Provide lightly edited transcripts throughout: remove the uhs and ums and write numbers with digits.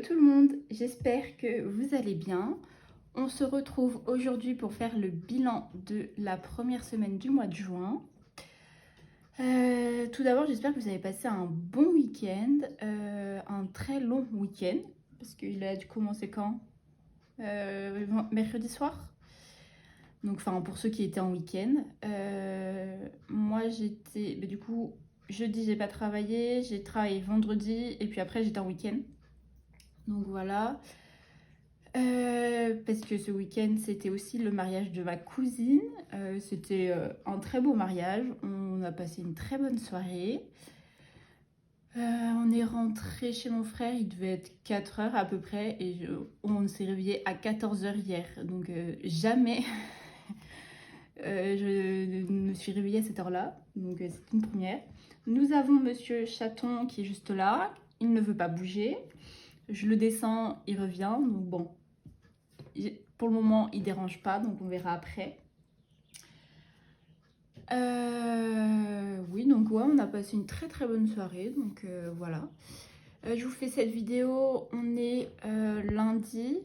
tout le monde, j'espère que vous allez bien. On se retrouve aujourd'hui pour faire le bilan de la première semaine du mois de juin. Tout d'abord, j'espère que vous avez passé un bon week-end, un très long week-end, parce qu'il a dû commencer quand mercredi soir. Donc, enfin, pour ceux qui étaient en week-end. Moi, j'étais... du coup, jeudi, j'ai pas travaillé. J'ai travaillé vendredi. Et puis après, j'étais en week-end. Donc, voilà. Parce que ce week-end, c'était aussi le mariage de ma cousine. C'était un très beau mariage. On a passé une très bonne soirée. On est rentré chez mon frère, il devait être 4 heures à peu près. Et on s'est réveillé à 14 heures hier. Donc jamais je ne me suis réveillée à cette heure-là. Donc c'est une première. Nous avons monsieur Chaton qui est juste là. Il ne veut pas bouger. Je le descends, il revient. Donc bon. Pour le moment, il dérange pas, donc on verra après. Oui, donc ouais, on a passé une très très bonne soirée, donc voilà. Je vous fais cette vidéo, on est lundi,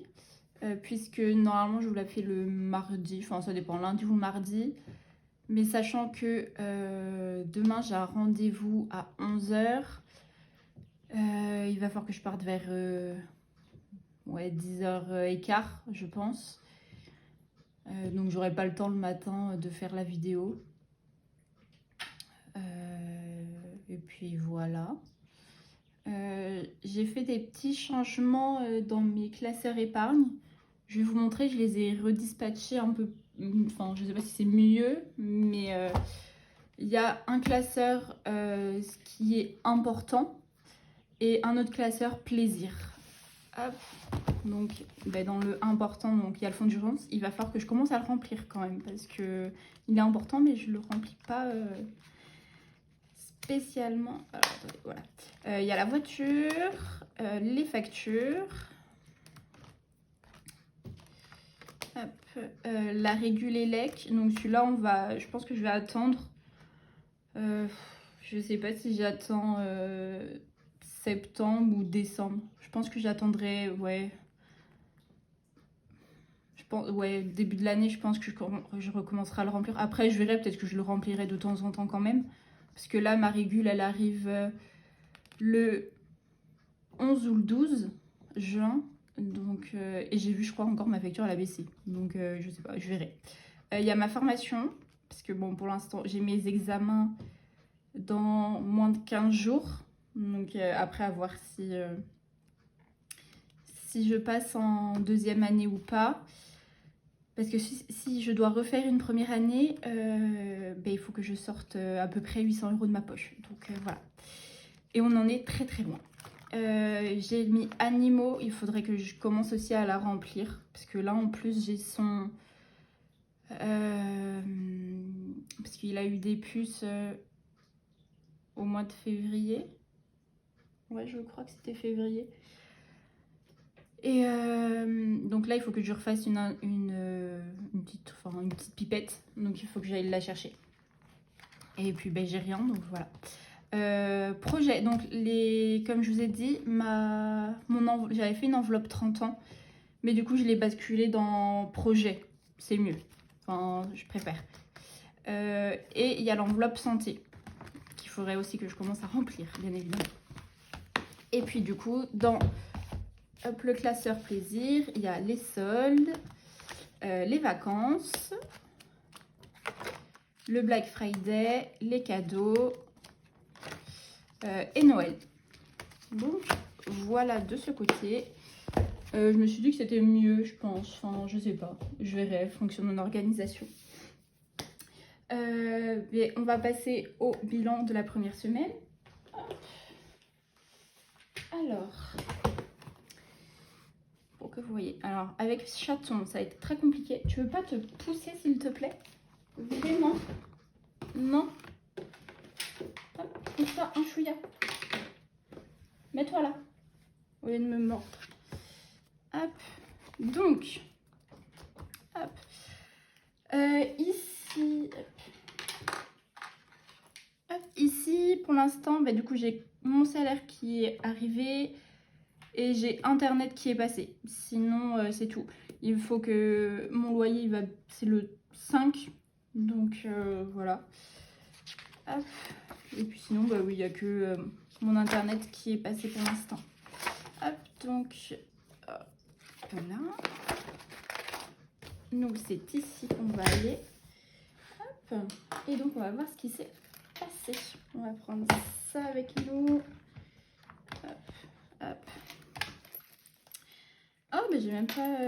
puisque normalement je vous la fais le mardi, enfin ça dépend, lundi ou mardi. Mais sachant que demain j'ai un rendez-vous à 11 h, il va falloir que je parte vers 10h15, je pense. Donc j'aurai pas le temps le matin de faire la vidéo. Et puis voilà. J'ai fait des petits changements dans mes classeurs épargne. Je vais vous montrer, je les ai redispatchés un peu. Enfin, je sais pas si c'est mieux, mais il y a un classeur ce qui est important et un autre classeur plaisir. Hop. Donc dans le important, donc il y a le fonds d'urgence. Il va falloir que je commence à le remplir quand même parce que il est important, mais je le remplis pas spécialement. Alors, attendez, voilà. Il y a la voiture, les factures, hop, la régule élec. Donc celui-là, je pense que je vais attendre. Je sais pas si j'attends septembre ou décembre. Je pense que j'attendrai, ouais. Ouais, début de l'année, je pense que je recommencerai à le remplir. Après, je verrai, peut-être que je le remplirai de temps en temps quand même. Parce que là, ma régule, elle arrive le 11 ou le 12 juin. Donc, et j'ai vu, je crois, encore ma facture, elle a baissé. Donc, je sais pas, je verrai. Il y a ma formation. Parce que, bon, pour l'instant, j'ai mes examens dans moins de 15 jours. Donc, après, à voir si je passe en deuxième année ou pas. Parce que si je dois refaire une première année, il faut que je sorte à peu près 800 € de ma poche. Donc voilà. Et on en est très très loin. J'ai mis animaux, il faudrait que je commence aussi à la remplir. Parce que là en plus j'ai son... parce qu'il a eu des puces au mois de février. Ouais, je crois que c'était février. Et donc là, il faut que je refasse une petite pipette. Donc il faut que j'aille la chercher. Et puis j'ai rien, donc voilà. Projet, donc comme je vous ai dit, j'avais fait une enveloppe 30 ans. Mais du coup, je l'ai basculé dans projet. C'est mieux. Enfin, je préfère. Et il y a l'enveloppe santé, qu'il faudrait aussi que je commence à remplir, bien évidemment. Et puis du coup, dans... Hop, le classeur plaisir, il y a les soldes, les vacances, le Black Friday, les cadeaux et Noël. Donc voilà de ce côté. Je me suis dit que c'était mieux, je pense. Enfin, je sais pas. Je verrai, fonction de mon organisation. Mais on va passer au bilan de la première semaine. Alors... pour que vous voyez. Alors, avec Chaton, ça va être très compliqué. Tu veux pas te pousser, s'il te plaît? Vraiment? Non. Hop, pousse-toi un chouïa. Mets-toi là, au lieu de me mordre. Hop. Donc, hop. Ici, hop. Ici, pour l'instant, du coup, j'ai mon salaire qui est arrivé. et j'ai internet qui est passé. Sinon, c'est tout. Il faut que mon loyer, c'est le 5. Donc, voilà. Hop. Et puis sinon, bah oui, il n'y a que mon internet qui est passé pour l'instant. Hop, donc, voilà. Donc, c'est ici qu'on va aller. Hop. Et donc, on va voir ce qui s'est passé. On va prendre ça avec nous. Hop, hop. Oh, mais j'ai même pas...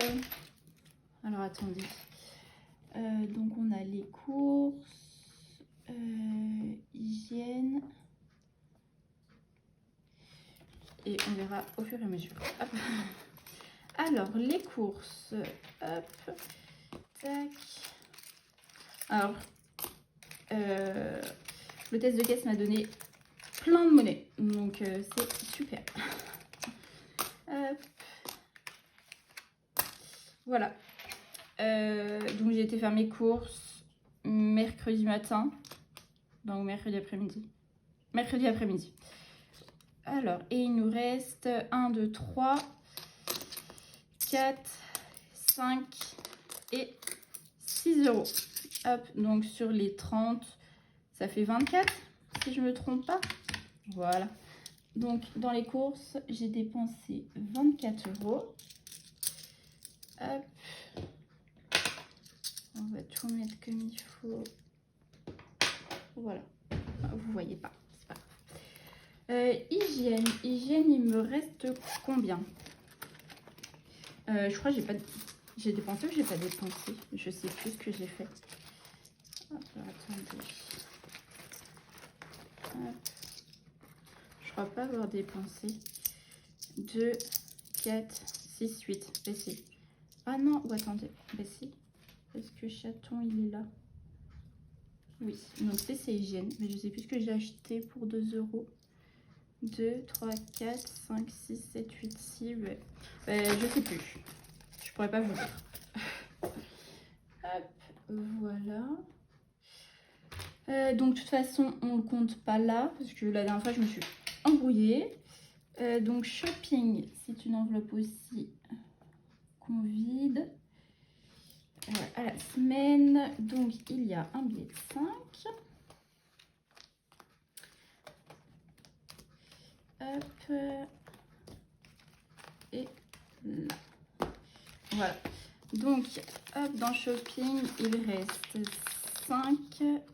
Alors, attendez. Donc, on a les courses, hygiène. Et on verra au fur et à mesure. Hop. Alors, les courses. Hop. Tac. Alors, le test de caisse m'a donné plein de monnaie. Donc, c'est super. Hop. Voilà. Donc, j'ai été faire mes courses mercredi matin. Donc, mercredi après-midi. Mercredi après-midi. Alors, et il nous reste 1, 2, 3, 4, 5 et 6 euros. Hop, donc sur les 30, ça fait 24, si je ne me trompe pas. Voilà. Donc, dans les courses, j'ai dépensé 24 euros. Hop. On va tout mettre comme il faut. Voilà. Vous voyez pas. Hygiène. Hygiène, il me reste combien? Je crois que j'ai dépensé ou j'ai pas dépensé. Je sais plus ce que j'ai fait. Hop, attendez. Hop. Je crois pas avoir dépensé. 2, 4, 6, 8. Ben si. Ah non, ou attendez. Ben si. Est-ce que chaton il est là? Oui. Donc c'est hygiène. Mais je sais plus ce que j'ai acheté pour 2 euros. 2, 3, 4, 5, 6, 7, 8, 6, ouais. Je sais plus. Je pourrais pas vous dire. Hop, voilà. Donc de toute façon, on ne compte pas là, parce que la dernière fois, je me suis embrouillée. Donc shopping, c'est une enveloppe aussi qu'on vide. À la semaine, donc il y a un billet de 5. Hop. Et là. Voilà. Donc, hop, dans shopping, il reste 5,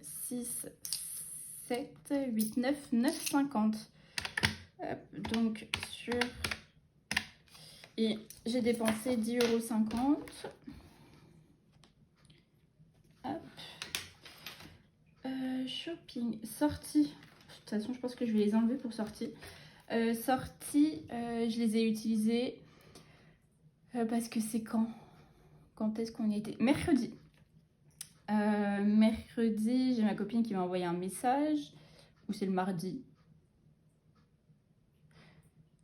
6, 7, 8, 9, 9,50. Hop, donc, sur... Et j'ai dépensé 10,50 €. Hop. Shopping, sortie. De toute façon, je pense que je vais les enlever pour sortie. Sortie, je les ai utilisées parce que c'est quand est-ce qu'on y était? Mercredi. Mercredi, j'ai ma copine qui m'a envoyé un message. Ou c'est le mardi?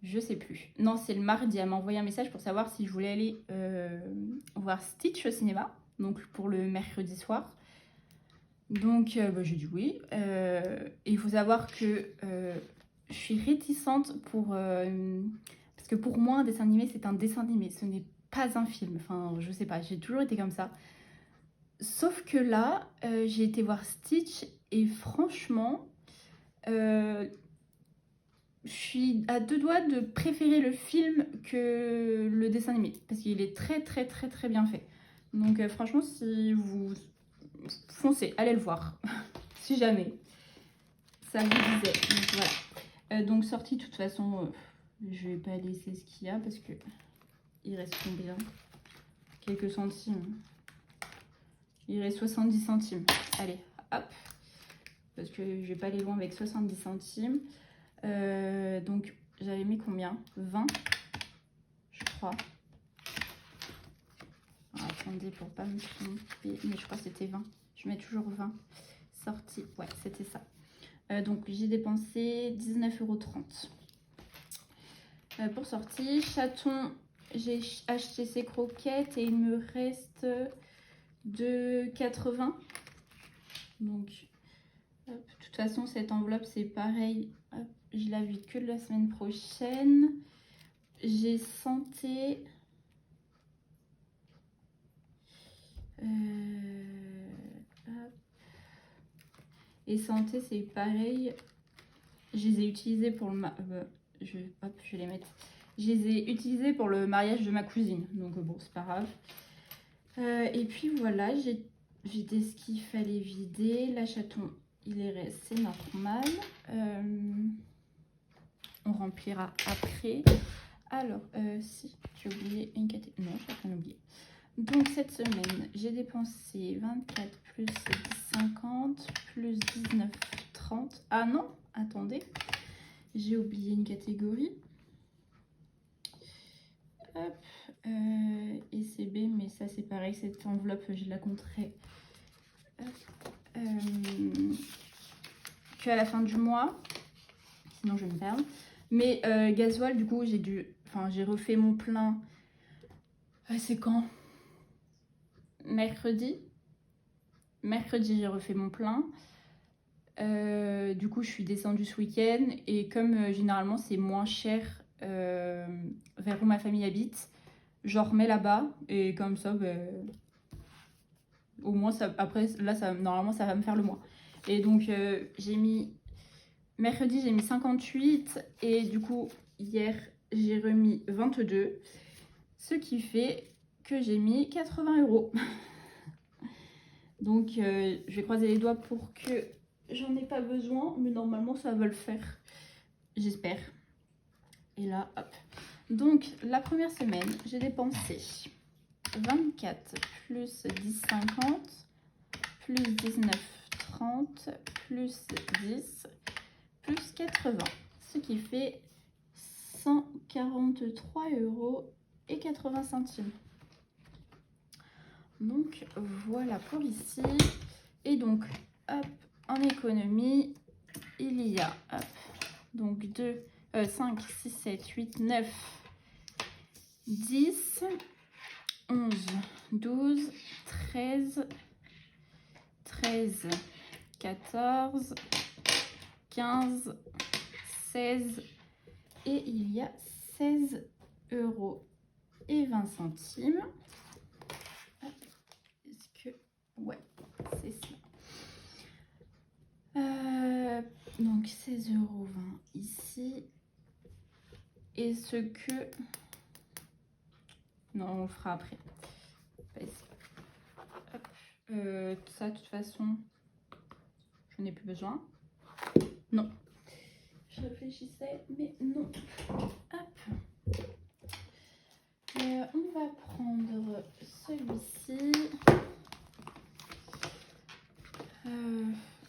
Je sais plus. Non, c'est le mardi. Elle m'a envoyé un message pour savoir si je voulais aller voir Stitch au cinéma. Donc pour le mercredi soir. Donc j'ai dit oui. Et il faut savoir que je suis réticente pour... parce que pour moi, un dessin animé, c'est un dessin animé. Ce n'est pas un film. Enfin, je sais pas. J'ai toujours été comme ça. Sauf que là, j'ai été voir Stitch et franchement, je suis à 2 doigts de préférer le film que le dessin animé. Parce qu'il est très très très très bien fait. Donc franchement, si vous foncez, allez le voir. Si jamais ça vous disait. Donc voilà. Donc sortie, de toute façon, je vais pas laisser ce qu'il y a parce que il reste combien? Quelques centimes. Il reste 70 centimes. Allez, hop. Parce que je vais pas aller loin avec 70 centimes. Donc, j'avais mis combien? 20, je crois. Alors, attendez, pour pas me tromper. Mais je crois que c'était 20. Je mets toujours 20. Sortie. Ouais, c'était ça. Donc, j'ai dépensé 19,30 €. Pour sortie, chaton, j'ai acheté ses croquettes et il me reste 2,80 €. Donc, hop, de toute façon, cette enveloppe, c'est pareil. Hop, je la vide que la semaine prochaine. j'ai santé. Hop. Et santé, c'est pareil. Je les ai utilisés pour le... je vais les mettre. Je les ai utilisés pour le mariage de ma cousine. Donc bon, c'est pas grave. Et puis voilà, j'ai vidé ce qu'il fallait vider. La chaton, il est resté normal. On remplira après. Alors, si, j'ai oublié une catégorie. Non, j'ai rien oublié. Donc cette semaine, j'ai dépensé 24 plus 10, 50, plus 19, 30. Ah non, attendez, j'ai oublié une catégorie. Hop, ECB, mais ça c'est pareil, cette enveloppe, je la compterai qu'à la fin du mois, sinon je vais me perdre. Mais gasoil, du coup, j'ai refait mon plein. C'est quand? Mercredi, j'ai refait mon plein. Du coup, je suis descendue ce week-end et comme généralement c'est moins cher vers où ma famille habite, j'en remets là-bas et comme ça, au moins, après, là, normalement, ça va me faire le mois. Et donc, mercredi, j'ai mis 58 et du coup, hier, j'ai remis 22, ce qui fait que j'ai mis 80 €. Donc, je vais croiser les doigts pour que j'en ai pas besoin, mais normalement, ça va le faire. J'espère. Et là, hop. Donc, la première semaine, j'ai dépensé 24 plus 10, 50, plus 19, 30, plus 10, plus 80. Ce qui fait 143,80 €. Donc voilà pour ici. Et donc, hop, en économie, il y a, hop, donc 5, 6, 7, 8, 9, 10, 11, 12, 13, 14, 15, 16 et il y a 16,20 €. Est-ce que... Ouais, c'est ça. Donc 16,20 € ici. Et ce que... Non, on le fera après. Ça, de toute façon, je n'ai plus besoin. Non. Je réfléchissais, mais non. Hop. On va prendre celui-ci.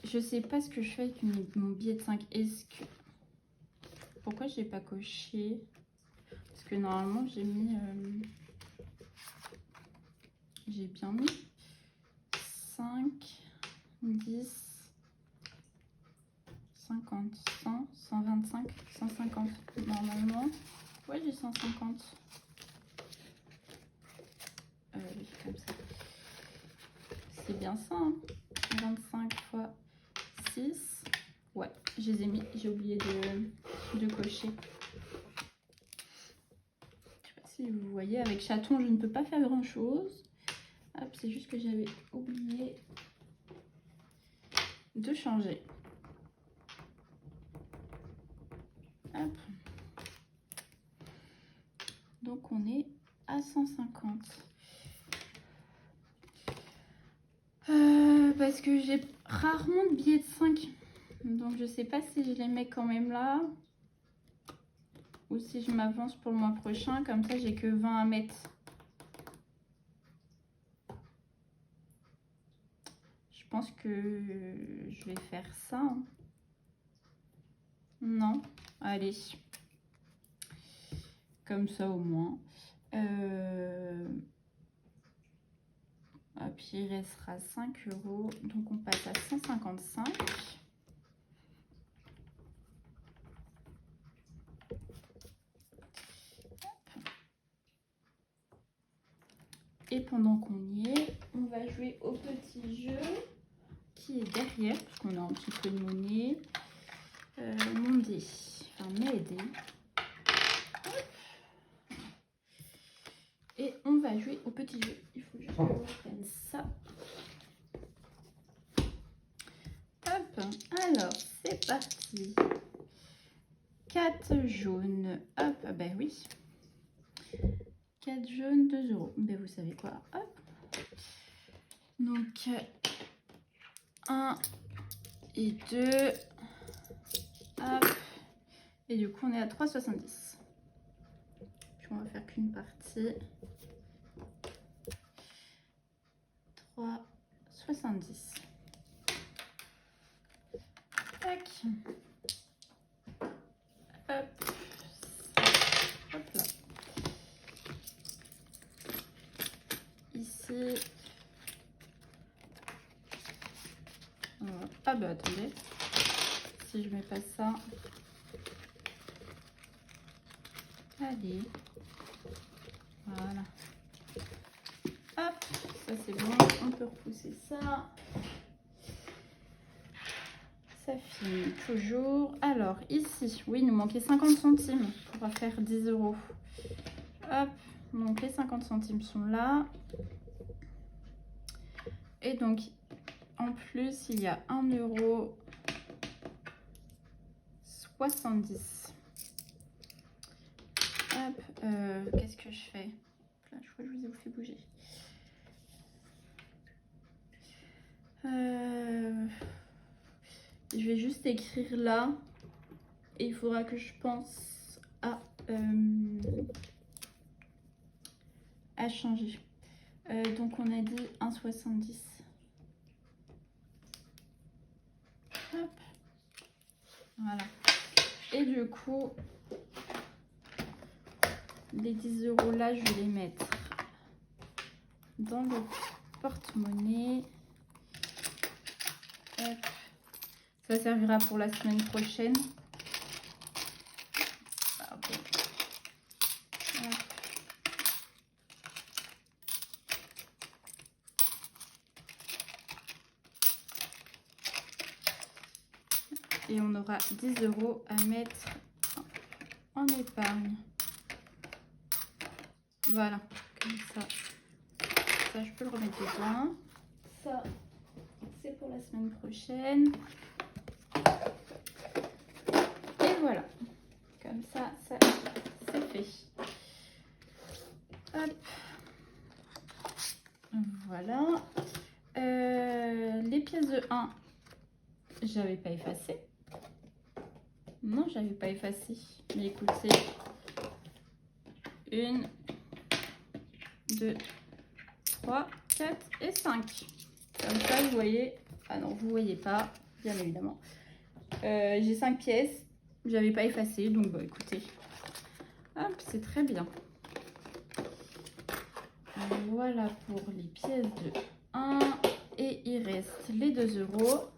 Je sais pas ce que je fais avec mon billet de 5. Est-ce que... Pourquoi j'ai pas coché? Parce que normalement, j'ai mis... J'ai bien mis 5, 10, 50, 100, 125, 150. Normalement, ouais, j'ai 150. Comme ça. C'est bien ça, hein. 25 fois 6. Ouais, je les ai mis. J'ai oublié de cocher. Je sais pas si vous voyez, avec chaton, je ne peux pas faire grand-chose. Hop, c'est juste que j'avais oublié de changer. Hop. Donc, on est à 150. Parce que j'ai rarement de billets de 5. Donc, je sais pas si je les mets quand même là. Ou si je m'avance pour le mois prochain. Comme ça, j'ai que 20 à mettre. Je pense que je vais faire ça. Hein. Non. Allez. Comme ça au moins. Puis il restera 5 €. Donc on passe à 155. Et pendant qu'on y est, on va jouer au petit jeu qui est derrière, parce qu'on a un petit peu de monnaie. Mon dé, enfin mes dés. au petit jeu. Il faut juste que je prenne ça. Hop, alors c'est parti. 4 jaunes. Hop, ah ben oui. 4 jaunes, 2 euros. Ben vous savez quoi. Hop. Donc 1 et 2. Hop. Et du coup on est à 3,70. Puis on va faire qu'une partie. 3,70. Tac. Hop. Hop là. Ici. Ah bah attendez. Si je mets pas ça. Allez. Voilà. Hop. Ça c'est bon. On peut repousser ça. Ça finit toujours. Alors ici, oui, il nous manquait 50 centimes pour faire 10 euros. Hop, donc les 50 centimes sont là. Et donc, en plus, il y a 1,70 €. Hop, qu'est-ce que je fais? Là, je crois que je vous ai fait bouger. Je vais juste écrire là. Et il faudra que je pense à changer. Donc on a dit 1,70. Hop. Voilà. Et du coup, les 10 euros là, je vais les mettre dans le porte-monnaie. Hop. Ça servira pour la semaine prochaine. Okay. Et on aura 10 euros à mettre en épargne. Voilà, comme ça. Ça, je peux le remettre dedans. Ça, c'est pour la semaine prochaine. Et voilà. Comme ça, ça c'est fait. Hop. Voilà. Les pièces de 1, j'avais pas effacé. Non, j'avais pas effacé. Mais écoutez, 1, 2, 3, 4 et 5. Comme ça, vous voyez. Ah non, vous voyez pas, bien évidemment. J'ai 5 pièces. J'avais pas effacé, donc bon, écoutez. Hop, c'est très bien. Voilà pour les pièces de 1. Et il reste les 2 euros.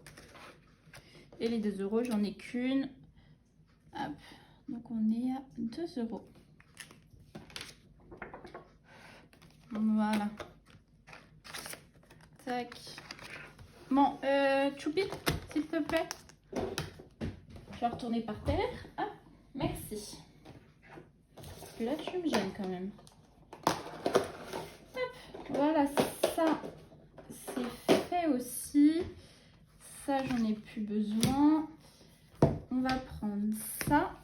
Et les 2 euros, j'en ai qu'une. Hop. Donc on est à 2 euros. Voilà. Tac. Bon, Choupi, s'il te plaît. Je vais retourner par terre. Ah, merci. Parce que là, tu me gênes quand même. Hop. Voilà, ça, c'est fait aussi. Ça, j'en ai plus besoin. On va prendre ça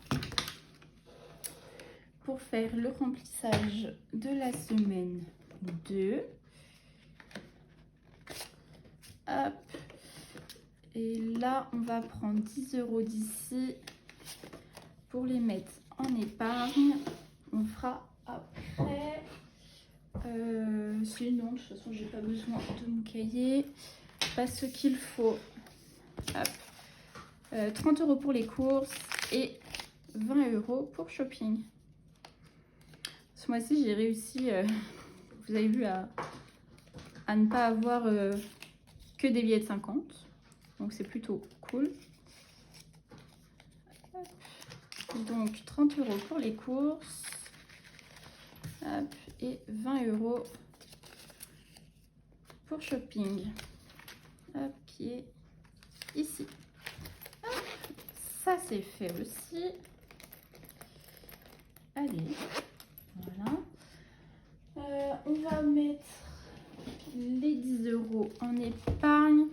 pour faire le remplissage de la semaine 2. Hop. Et là, on va prendre 10 euros d'ici pour les mettre en épargne. On fera après. Sinon, de toute façon, j'ai pas besoin de mon cahier. Parce qu'il faut 30 euros pour les courses et 20 euros pour shopping. Ce mois-ci, j'ai réussi, vous avez vu, à ne pas avoir que des billets de 50. Donc, c'est plutôt cool. Donc, 30 euros pour les courses. Hop, et 20 euros pour shopping. Hop, qui est ici. Hop, ça, c'est fait aussi. Allez, voilà. On va mettre les 10 € en épargne.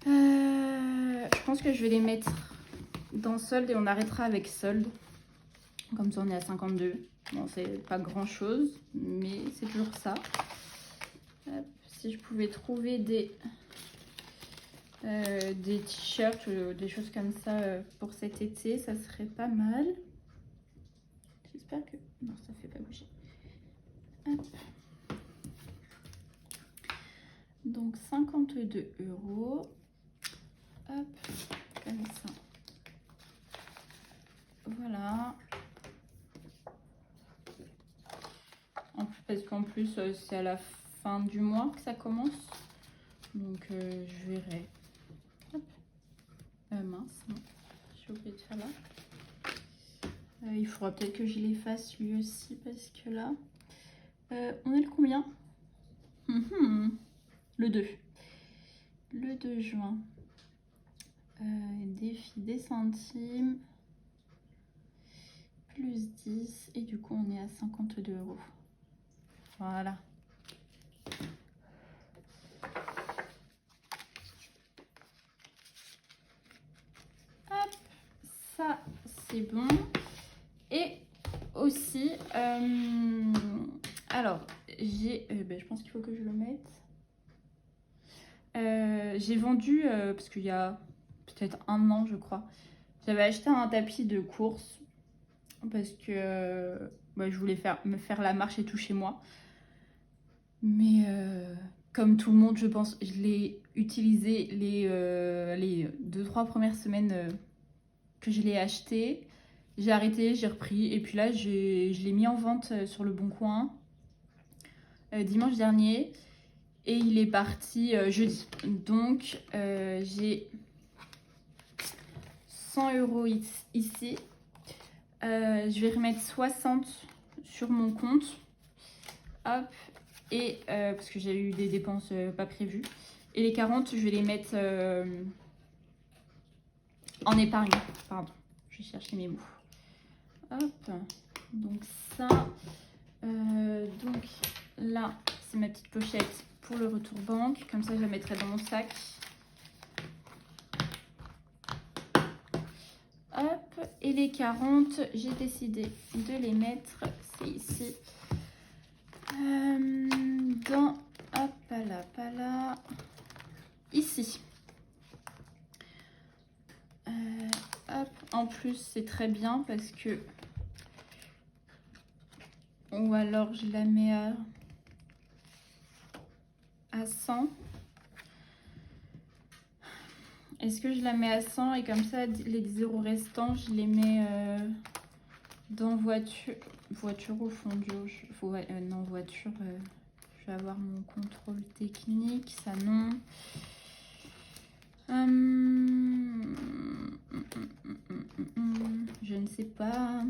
Je pense que je vais les mettre dans solde et on arrêtera avec solde. Comme ça, on est à 52. Bon, c'est pas grand chose, mais c'est toujours ça. Hop, si je pouvais trouver des t-shirts ou des choses comme ça pour cet été, ça serait pas mal. J'espère que... Non, ça fait pas bouger. Hop. Donc 52 €. Hop, comme ça. Voilà. Parce qu'en plus, c'est à la fin du mois que ça commence. Donc, je verrai. Hop. Mince, non. J'ai oublié de faire là. Il faudra peut-être que je l'efface lui aussi parce que là... on est le combien? Le 2. Le 2 juin. Défi des centimes. Plus 10. Et du coup, on est à 52 €. Voilà. Hop. Ça, c'est bon. Et aussi... alors, j'ai... je pense qu'il faut que je le mette. J'ai vendu, parce qu'il y a peut-être un an, je crois, j'avais acheté un tapis de course parce que je voulais me faire la marche et tout chez moi. Mais comme tout le monde, je pense, je l'ai utilisé les 2-3 premières semaines que je l'ai acheté. J'ai arrêté, j'ai repris et puis là, je l'ai mis en vente sur le Bon Coin dimanche dernier. Et il est parti jeudi. Donc, j'ai 100 € ici. Je vais remettre 60 sur mon compte. Hop. Et parce que j'ai eu des dépenses pas prévues. Et les 40, je vais les mettre en épargne. Pardon, je vais chercher mes mots. Hop. Donc ça. Donc là, c'est ma petite pochette pour le retour banque. Comme ça, je la mettrai dans mon sac. Hop. Et les 40, j'ai décidé de les mettre, c'est ici. Dans... Hop, pas là. Ici. Hop. En plus, c'est très bien parce que... Ou alors, je la mets à 100. Est-ce que je la mets à 100 et comme ça, les 10 € restants, je les mets dans voiture ou fondio? Non, voiture, je vais avoir mon contrôle technique, ça non. Je ne sais pas.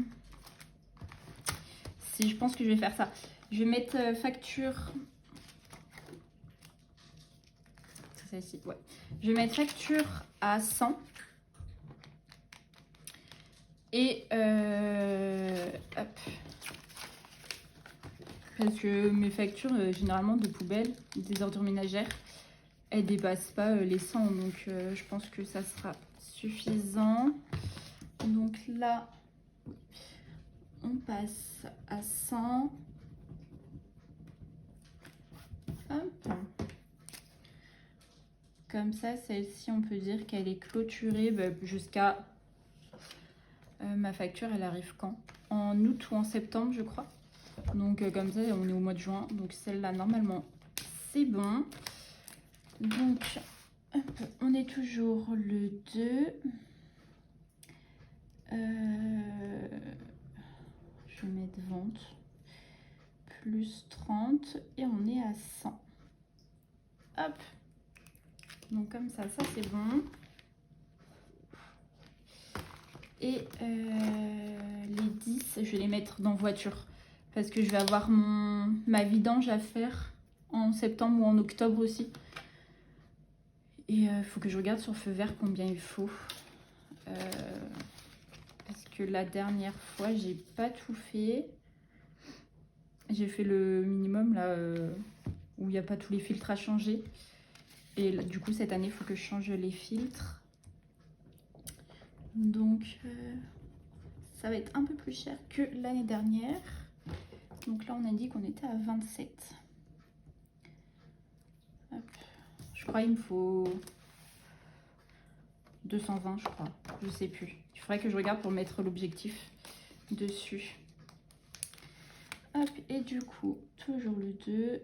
Si, je pense que je vais faire ça. Je vais mettre facture... C'est celle-ci, ouais. Je vais mettre facture à 100. Et hop. Parce que mes factures, généralement de poubelle, des ordures ménagères, elles dépassent pas les 100. Donc je pense que ça sera suffisant. Donc là, on passe à 100. Hop. Comme ça, celle-ci, on peut dire qu'elle est clôturée jusqu'à... ma facture, elle arrive quand? En août ou en septembre, je crois. Donc comme ça, on est au mois de juin. Donc celle-là, normalement, c'est bon. Donc, hop, on est toujours le 2. Je vais mettre vente. Plus 30. Et on est à 100. Hop. Donc comme ça c'est bon. Et les 10, je vais les mettre dans voiture. Parce que je vais avoir ma vidange à faire en septembre ou en octobre aussi. Et il faut que je regarde sur feu vert combien il faut. Parce que la dernière fois, j'ai pas tout fait. J'ai fait le minimum là où il n'y a pas tous les filtres à changer. Et là, du coup, cette année, il faut que je change les filtres. Donc, ça va être un peu plus cher que l'année dernière. Donc là, on a dit qu'on était à 27. Hop. Je crois qu'il me faut 220, je crois. Je sais plus. Il faudrait que je regarde pour mettre l'objectif dessus. Hop, et du coup, toujours le 2.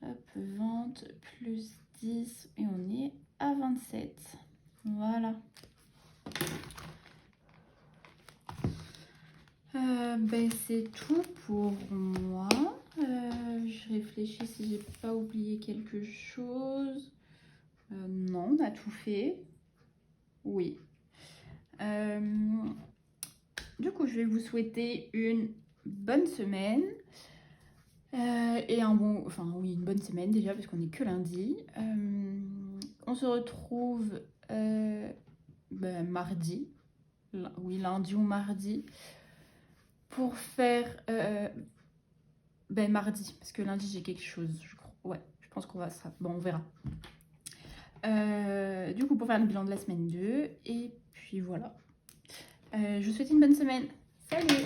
Hop, vente, plus 10. Et on est à 27. Voilà. Ben, c'est tout pour moi. Je réfléchis si j'ai pas oublié quelque chose. Non, on a tout fait. Oui. Du coup, je vais vous souhaiter une bonne semaine. Et un bon... Enfin, oui, une bonne semaine déjà, parce qu'on n'est que lundi. On se retrouve ben, mardi. Oui, lundi ou mardi. Pour faire... ben, mardi, parce que lundi, j'ai quelque chose, je crois. Ouais, je pense qu'on va ça. Bon, on verra. Du coup, pour faire le bilan de la semaine 2. Et puis voilà. Je vous souhaite une bonne semaine. Salut!